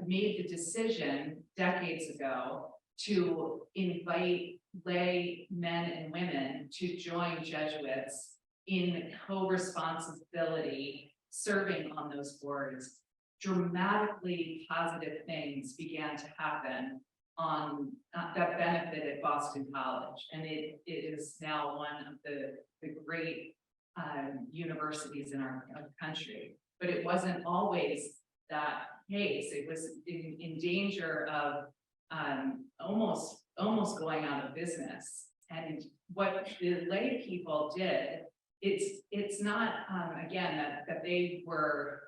made the decision decades ago to invite lay men and women to join Jesuits in co-responsibility, serving on those boards, dramatically positive things began to happen on that benefited Boston College. And it is now one of the great universities in our country. But it wasn't always that case. It was in danger of almost going out of business. And what the lay people did, it's not again that they were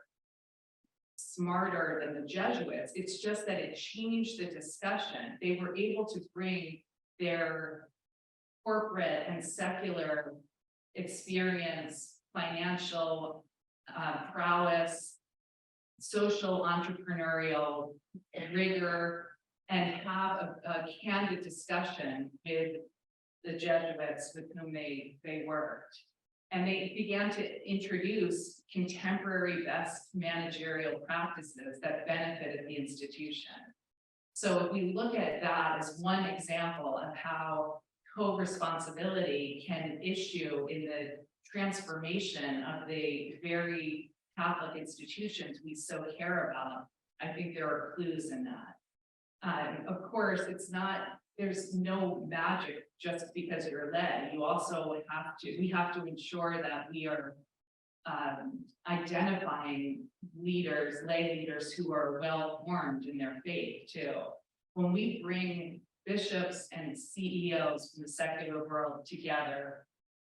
smarter than the Jesuits. It's just that it changed the discussion. They were able to bring their corporate and secular experience, financial prowess, social entrepreneurial rigor, and have a candid discussion with the Jesuits with whom they worked. And they began to introduce contemporary best managerial practices that benefited the institution. So if we look at that as one example of how co-responsibility can issue in the transformation of the very Catholic institutions we so care about, I think there are clues in that. Of course, there's no magic just because you're led. You also we have to ensure that we are identifying leaders, lay leaders who are well formed in their faith too. When we bring bishops and CEOs from the secular world together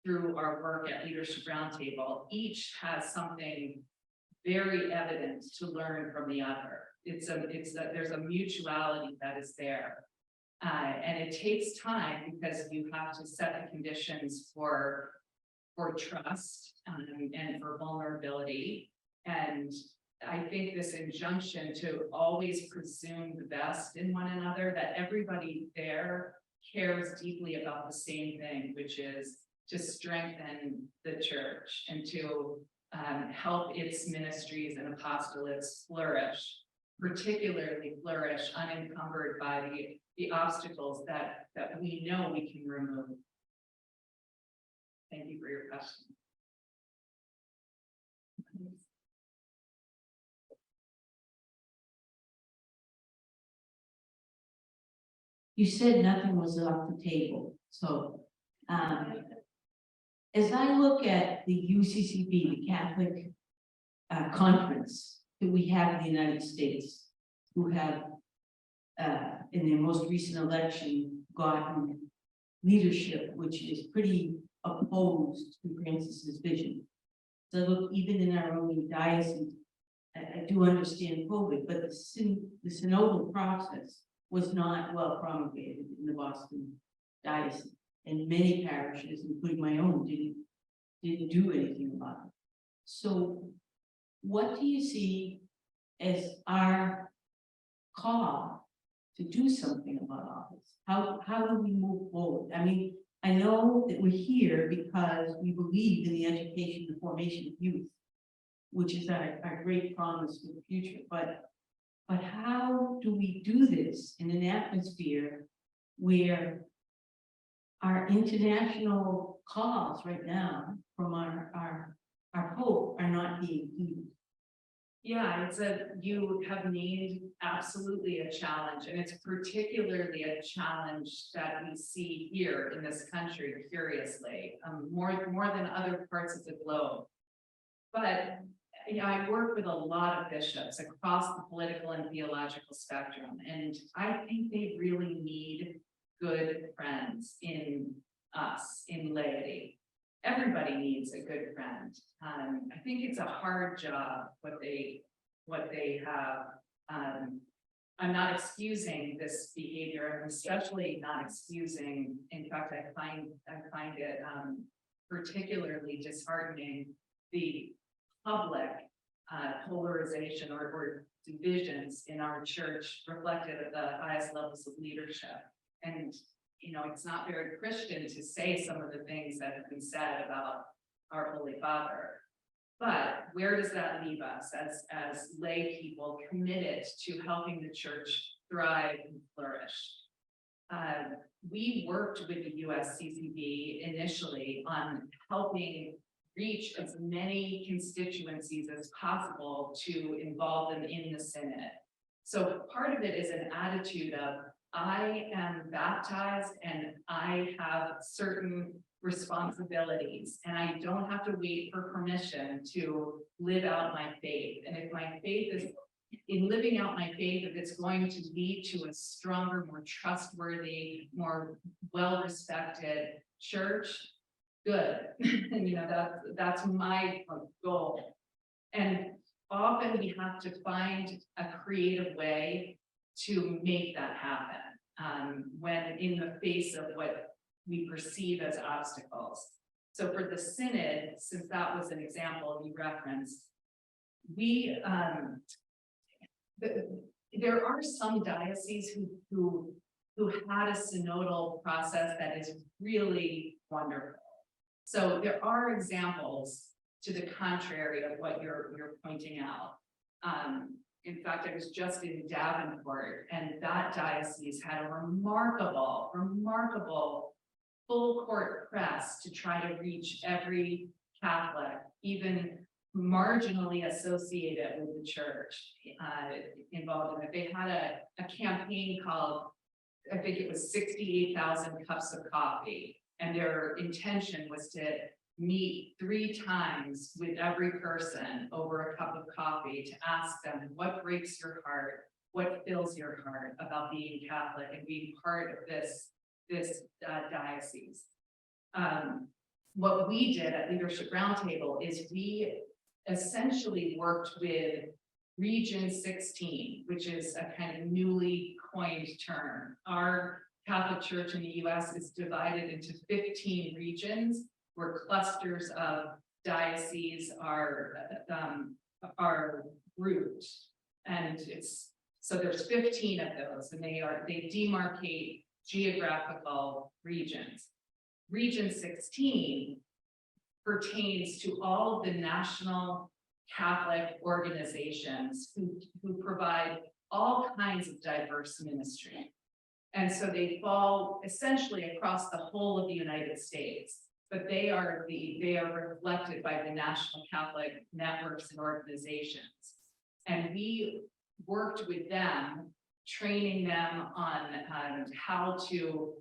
through our work at Leadership Roundtable, each has something very evident to learn from the other. There's a mutuality that is there. And it takes time because you have to set the conditions for trust and for vulnerability. And I think this injunction to always presume the best in one another, that everybody there cares deeply about the same thing, which is to strengthen the church and to help its ministries and apostolates flourish, particularly flourish unencumbered by the obstacles that we know we can remove. Thank you for your question. You said nothing was off the table, so as I look at the UCCB, the Catholic conference that we have in the United States, who have in their most recent election gotten leadership, which is pretty opposed to Francis's vision. So look, even in our own diocese, I do understand COVID, but the synodal process was not well promulgated in the Boston diocese. And many parishes, including my own, didn't do anything about it. So what do you see as our call to do something about all this? How do we move forward? I mean, I know that we're here because we believe in the education and formation of youth, which is our great promise for the future. But how do we do this in an atmosphere where our international calls right now from our hope are not being heeded? Yeah, you have named absolutely a challenge, and it's particularly a challenge that we see here in this country, curiously, more than other parts of the globe. But I work with a lot of bishops across the political and theological spectrum, and I think they really need good friends in us, in laity. Everybody needs a good friend. I think it's a hard job what they have. I'm not excusing this behavior. I'm especially not excusing. In fact, I find it particularly disheartening the public polarization or divisions in our church reflected at the highest levels of leadership. And it's not very Christian to say some of the things that have been said about our Holy Father. But where does that leave us as lay people committed to helping the church thrive and flourish? We worked with the USCCB initially on helping reach as many constituencies as possible to involve them in the synod. So part of it is an attitude of, I am baptized and I have certain responsibilities, and I don't have to wait for permission to live out my faith. And if my faith is in living out my faith, if it's going to lead to a stronger, more trustworthy, more well-respected church, good. And that's my goal. And often we have to find a creative way to make that happen when in the face of what we perceive as obstacles. So for the synod, since that was an example you referenced, there are some dioceses who had a synodal process that is really wonderful. So there are examples to the contrary of what you're pointing out. In fact, I was just in Davenport, and that diocese had a remarkable full court press to try to reach every Catholic, even marginally associated with the church, involved in it. They had a campaign called, I think it was 68,000 cups of coffee, and their intention was to meet 3 times with every person over a cup of coffee to ask them what breaks your heart, what fills your heart about being Catholic and being part of this diocese. What we did at Leadership Roundtable is we essentially worked with Region 16, which is a kind of newly coined term. Our Catholic Church in the US is divided into 15 regions, where clusters of dioceses are grouped, and so there's 15 of those, and they demarcate geographical regions. Region 16 pertains to all of the national Catholic organizations who provide all kinds of diverse ministry, and so they fall essentially across the whole of the United States. But they are reflected by the national Catholic networks and organizations. And we worked with them, training them on how to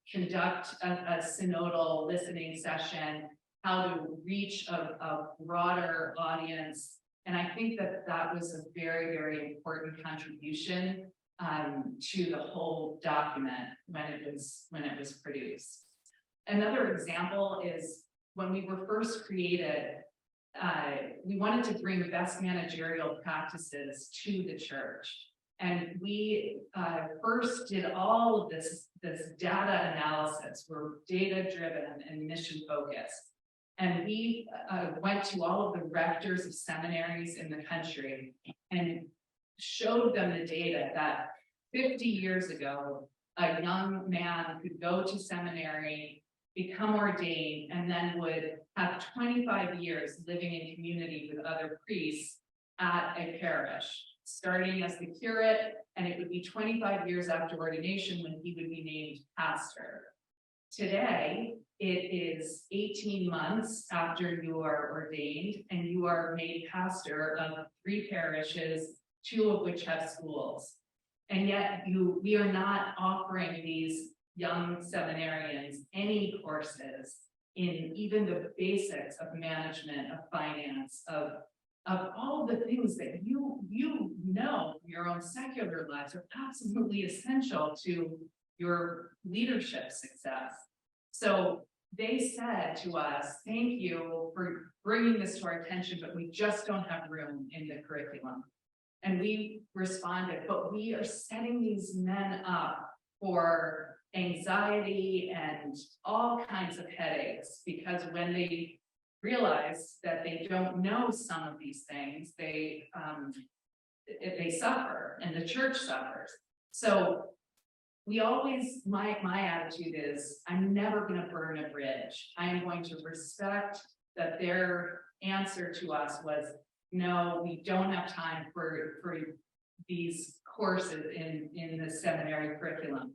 conduct a synodal listening session, how to reach a broader audience. And I think that was a very, very important contribution to the whole document when it was produced. Another example is when we were first created, we wanted to bring best managerial practices to the church. And we first did all of this data analysis. We're data driven and mission focused. And we went to all of the rectors of seminaries in the country and showed them the data that 50 years ago, a young man could go to seminary, become ordained, and then would have 25 years living in community with other priests at a parish, starting as the curate, and it would be 25 years after ordination when he would be named pastor. Today, it is 18 months after you are ordained and you are made pastor of 3 parishes, 2 of which have schools. And yet we are not offering these young seminarians any courses in even the basics of management, of finance, of all the things that you know from your own secular lives are absolutely essential to your leadership success. So they said to us, thank you for bringing this to our attention, but we just don't have room in the curriculum. And we responded, but we are setting these men up for anxiety and all kinds of headaches, because when they realize that they don't know some of these things, they suffer and the church suffers. So we always, my attitude is, I'm never going to burn a bridge. I am going to respect that their answer to us was, no, we don't have time for these courses in the seminary curriculum.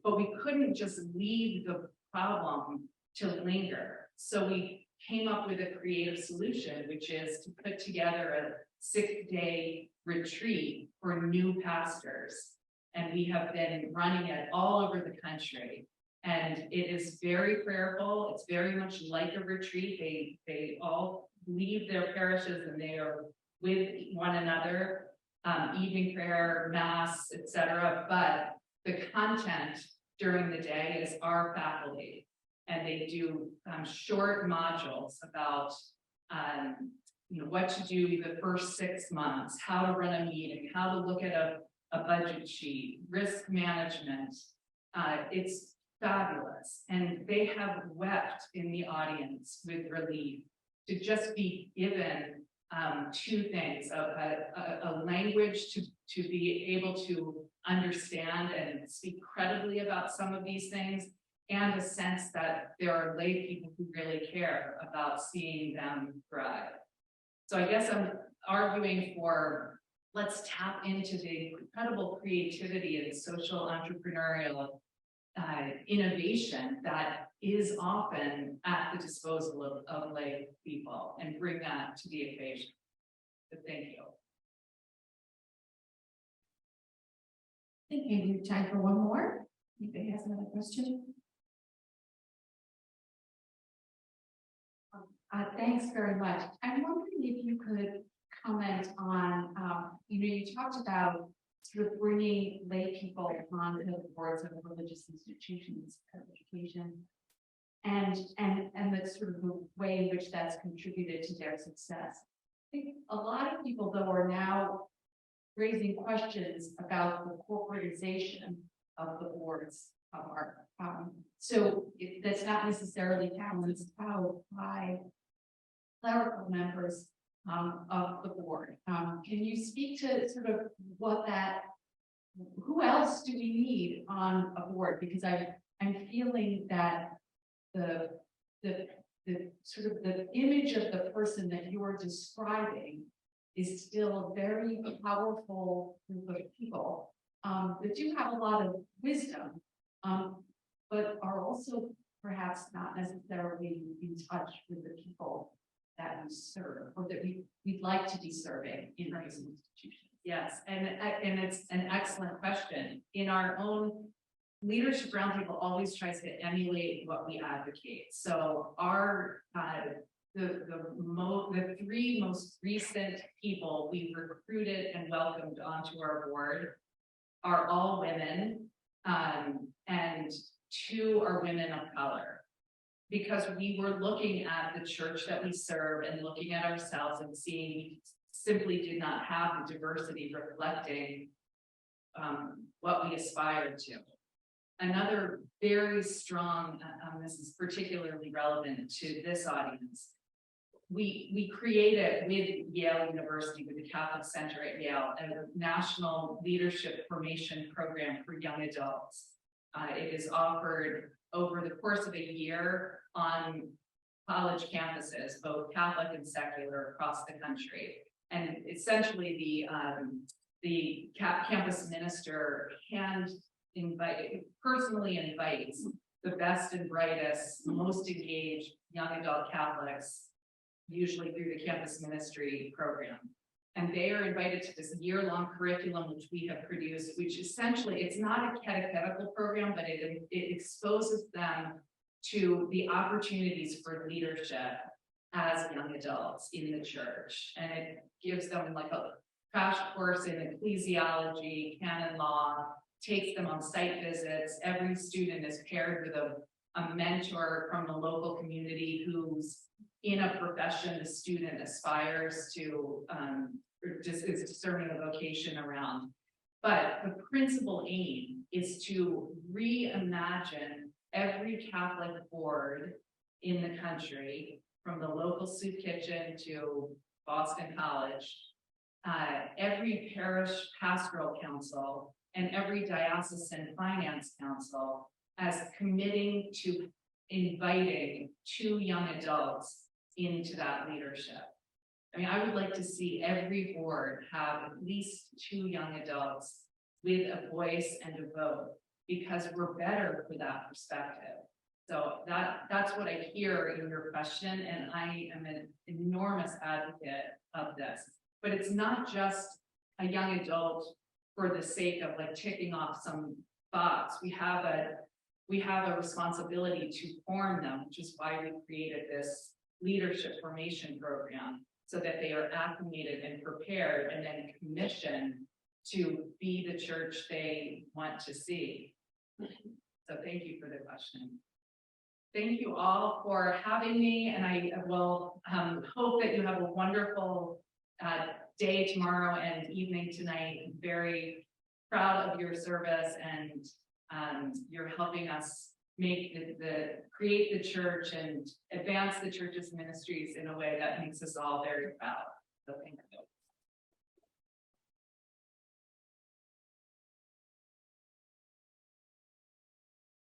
But we couldn't just leave the problem to linger. So we came up with a creative solution, which is to put together a 6-day retreat for new pastors. And we have been running it all over the country. And it is very prayerful. It's very much like a retreat. They all leave their parishes and they are with one another, evening prayer, mass, etc. But the content during the day is our faculty, and they do short modules about what to do the first 6 months, how to run a meeting, how to look at a budget sheet, risk management. It's fabulous, and they have wept in the audience with relief to just be given 2 things: a language to be able to understand and speak credibly about some of these things, and a sense that there are lay people who really care about seeing them thrive. So I guess I'm arguing for, let's tap into the incredible creativity and social entrepreneurial innovation that is often at the disposal of lay people, and bring that to the occasion. But thank you. I think maybe we have time for one more. Anybody has another question? Thanks very much. I'm wondering if you could comment on, you talked about sort of bringing lay people onto the boards of religious institutions of education, and the sort of the way in which that's contributed to their success. I think a lot of people, though, are now raising questions about the corporatization of the boards of our, so that's not necessarily balanced out by clerical members of the board. Can you speak to sort of what that, who else do we need on a board? Because I'm feeling that the sort of the image of the person that you are describing is still a very powerful group of people that do have a lot of wisdom, but are also perhaps not necessarily in touch with the people that we serve, or that we'd like to be serving in those institutions. Yes, and it's an excellent question. In our own leadership roundtable, always tries to emulate what we advocate. So our the 3 most recent people we've recruited and welcomed onto our board are all women, and 2 are women of color. Because we were looking at the church that we serve and looking at ourselves and seeing we simply did not have the diversity reflecting what we aspired to. Another very strong, this is particularly relevant to this audience. We created with Yale University, with the Catholic Center at Yale, a national leadership formation program for young adults. It is offered over the course of a year on college campuses, both Catholic and secular, across the country. And essentially the campus minister personally invites the best and brightest, most engaged young adult Catholics, usually through the campus ministry program. And they are invited to this year-long curriculum, which we have produced, which essentially, it's not a catechetical program, but it exposes them to the opportunities for leadership as young adults in the church. And it gives them like a crash course in ecclesiology, canon law, takes them on site visits. Every student is paired with a mentor from the local community who's in a profession the student aspires to, or just is discerning a vocation around. But the principal aim is to reimagine every Catholic board in the country, from the local soup kitchen to Boston College, every parish pastoral council, and every diocesan finance council as committing to inviting 2 young adults into that leadership. I mean, I would like to see every board have at least 2 young adults with a voice and a vote, because we're better for that perspective. So that's what I hear in your question, and I am an enormous advocate of this. But it's not just a young adult for the sake of like ticking off some box. We have a responsibility to form them, which is why we created this leadership formation program, so that they are acclimated and prepared and then commissioned to be the church they want to see. So thank you for the question. Thank you all for having me, and I will hope that you have a wonderful day tomorrow and evening tonight. I'm very proud of your service, and you're helping us make create the church and advance the church's ministries in a way that makes us all very proud. So thank you.